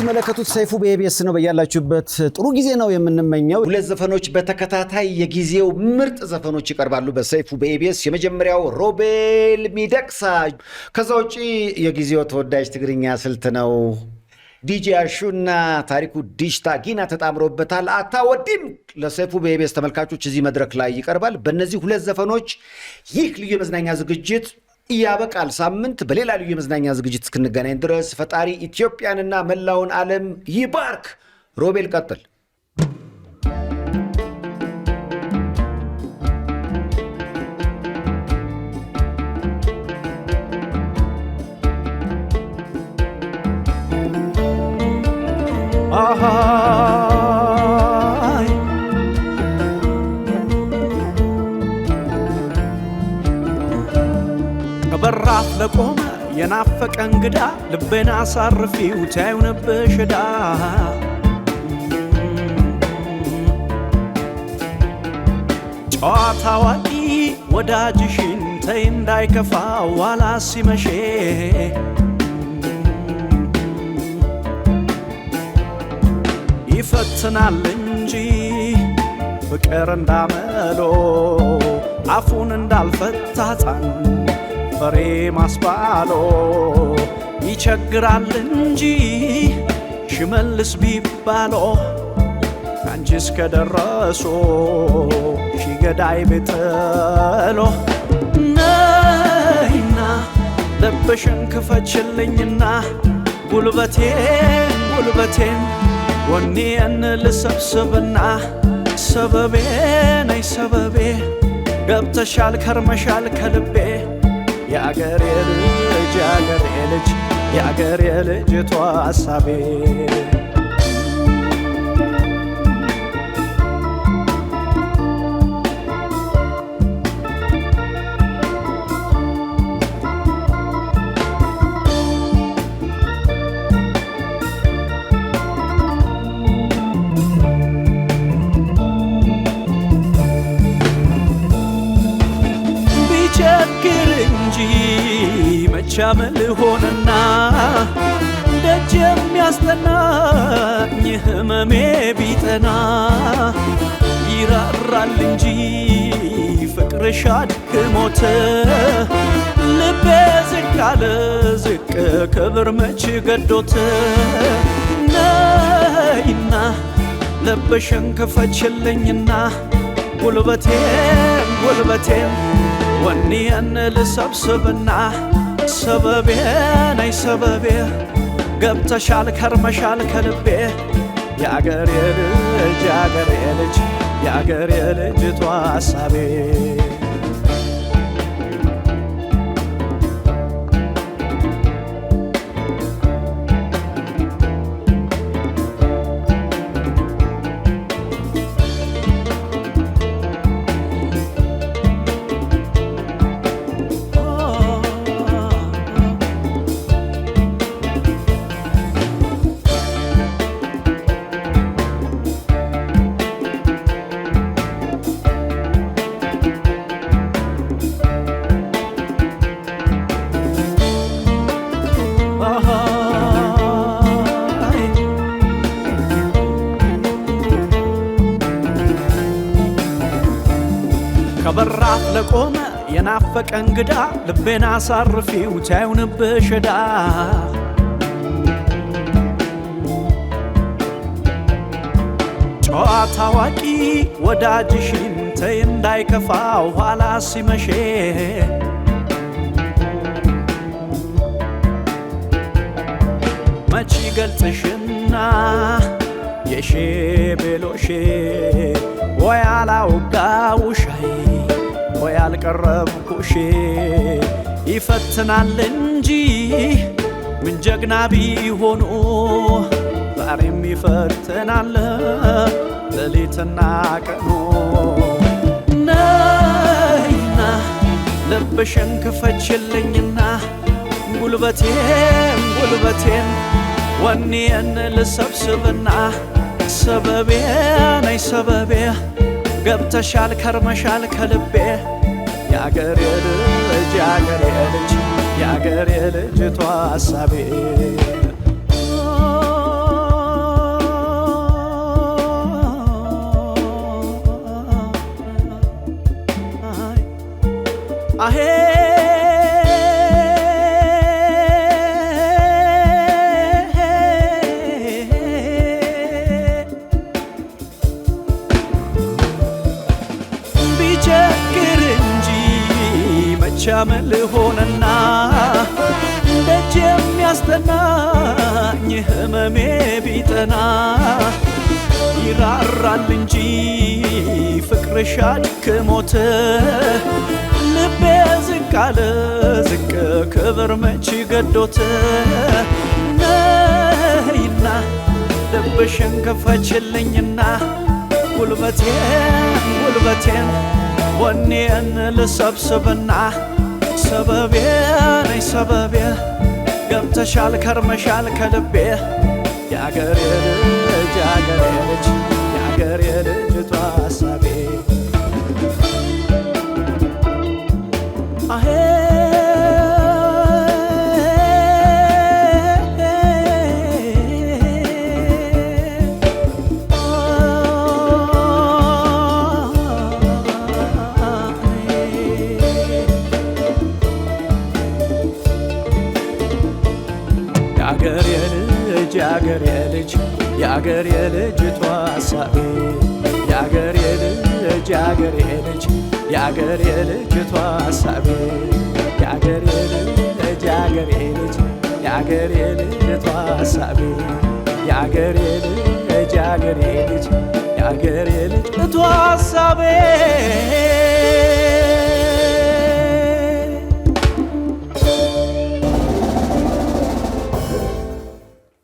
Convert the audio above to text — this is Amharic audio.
የምትመለከቱት ሰይፉ በኢቢኤስ ነው። በያላችሁበት ጥሩ ጊዜ ነው የምንመኘው። ሁለት ዘፈኖች በተከታታይ የጊዜው ምርጥ ዘፈኖች ይቀርባሉ በሰይፉ በኢቢኤስ። የመጀመሪያው ሮቤል ሚደቅሳ፣ ከዛ ውጪ የጊዜው ተወዳጅ ትግርኛ ስልት ነው። ዲጄ አሹና ታሪኩ ዲሽታ ጊና ተጣምሮበታል። አታወዲም ለሰይፉ በኢቢኤስ ተመልካቾች እዚህ መድረክ ላይ ይቀርባል። በእነዚህ ሁለት ዘፈኖች ይህ ልዩ የመዝናኛ ዝግጅት ያበቃል። ሳምንት በሌላ ልዩ የመዝናኛ ዝግጅት እስክንገናኝ ድረስ ፈጣሪ ኢትዮጵያንና መላውን ዓለም ይባርክ። ሮቤል ቀጥል። በራፍ ለቆመ የናፈቀ እንግዳ ልቤን አሳርፊው ታዩ ነበሽዳ ጨዋታ ዋቂ ወዳጅሽን ተይ እንዳይከፋ ዋላ ሲመሼ ይፈትናል እንጂ ፍቅር እንዳመሎ አፉን እንዳልፈታ ሕፃን ፈሬ ማስባሎ ይቸግራል እንጂ ሽመልስ ቢባሎ ካንቺ እስከደረሶ ሺገዳይ ቤጥሎ ነይና ልብሽን ክፈችልኝና ጉልበቴን ወኔን ልሰብስብና ሰበቤ ነይ ሰበቤ ገብተሻል ከርመሻል ከልቤ የአገሬ ልጅ የአገሬ ልጅ የአገሬ ልጅቷ ሐሳቤ ቢቸግር እንጂ መቻመል ሆነና ደጅ የሚያስጠናኝ ህመሜ ቢጠና ይራራል እንጂ ፍቅርሽ አድክሞት ልቤ ዝቅ አለ ዝቅ ክብር መች ገዶት ነይና ልብሽን ክፈችልኝና ጉልበቴን ወኔን ልሰብስብና ሰበቤ ነይ ሰበቤ ገብተሻል ከርመሻል ከልቤ የአገሬ ልጅ የአገሬ ልጅ የአገሬ ልጅቷ ሐሳቤ ከበራፍ ለቆመ የናፈቀ እንግዳ ልቤን አሳርፊው ታዩ ነበሽዳ ጨዋታ ዋቂ ወዳጅሽን ተይ እንዳይከፋ ኋላ ሲመሼ መች ገልጽሽና የሼ ቤሎሼ ወይ አላውጋውሻይ ወይ አልቀረብኩሽ ይፈትናል እንጂ ምን ጀግና ቢሆኑ ዛሬም ይፈትናል ሌሊትና ቀኑ ነይና ልብሽን ክፈችልኝና ጉልበቴን ወኔን ልሰብስብና ሰበቤ ነይ ሰበቤ ገብተሻል ከርመሻል ከልቤ የአገሬ ልጅ የአገሬ ልጅ የአገሬ ልጅቷ ሐሳቤ አሄ ቢቸግር እንጂ መቻመል ሆነና ደጅ የሚያስጠናኝ ህመሜ ቢጠና ይራራል እንጂ ፍቅርሽ አድክሞት ልቤ ዝቅ አለ ዝቅ ክብር መች ገዶት ነይና ልብሽን ክፈችልኝና ጉልበቴን ወኔን ልሰብስብና ሰበቤ ነይ ሰበቤ ገብተሻል ከርመሻል ከልቤ የአገሬ ልጅ የአገሬ ልጅ የአገሬ ልጅቷ ሀሳቤ አሄ የአገሬ ልጅ የአገሬ ልጅቷ ሀሳቤ የአገሬ ልጅ የአገሬ ልጅ የአገሬ ልጅቷ ሀሳቤ የአገሬ ልጅ የአገሬ ልጅ የአገሬ ልጅቷ ሀሳቤ የአገሬ ልጅ የአገሬ ልጅ የአገሬ ልጅቷ ሀሳቤ